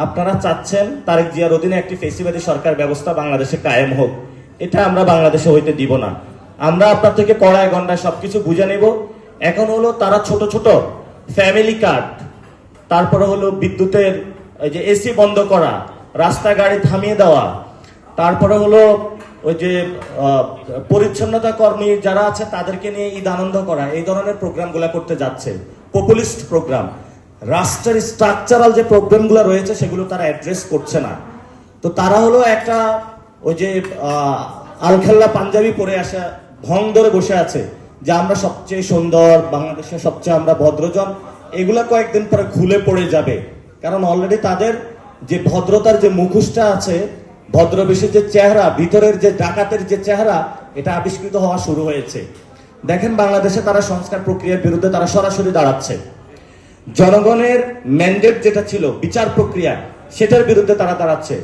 আপনারা চাচ্ছেন তারেক জিয়ার অধীনে একটি ফেসিবাদী সরকার ব্যবস্থা বাংলাদেশে কায়েম হোক। এটা আমরা বাংলাদেশে হইতে দিব না। আমরা আপনার থেকে কড়ায় গন্ডায় সবকিছু বুঝে নেব। এখন হলো তারা ছোট ছোট ফ্যামিলি কার্ড, তারপরে হলো বিদ্যুতের এই যে এসি বন্ধ করা, রাস্তা গাড়ি থামিয়ে দেওয়া, তারপরে হলো ওই যে পরিচ্ছন্নতা কর্মী যারা আছে তাদেরকে নিয়ে ঈদ আনন্দ করা, এই ধরনের প্রোগ্রামগুলো করতে যাচ্ছে। পপুলিস্ট প্রোগ্রাম, রাষ্ট্রের স্ট্রাকচারাল যে প্রবলেমগুলো রয়েছে সেগুলো তারা অ্যাড্রেস করছে না। তো তারা হলো একটা ওই যে আলখাল্লা পাঞ্জাবি পরে আসা ভং ধরে বসে আছে যে আমরা সবচেয়ে সুন্দর, বাংলাদেশের সবচেয়ে আমরা ভদ্রজন। এগুলা কয়েকদিন পরে খুলে পড়ে যাবে, কারণ অলরেডি তাদের যে ভদ্রতার যে মুখোশটা আছে, ভদ্রবেশের যে চেহারা, ভিতরের যে ডাকাতের যে চেহারা, এটা আবিষ্কৃত হওয়া শুরু হয়েছে। দেখেন বাংলাদেশে তারা সংস্কার প্রক্রিয়ার বিরুদ্ধে তারা সরাসরি দাঁড়াচ্ছে। জনগণের ম্যান্ডেট যেটা ছিল বিচার প্রক্রিয়া, সেটার বিরুদ্ধে তারা দাঁড়াচ্ছে।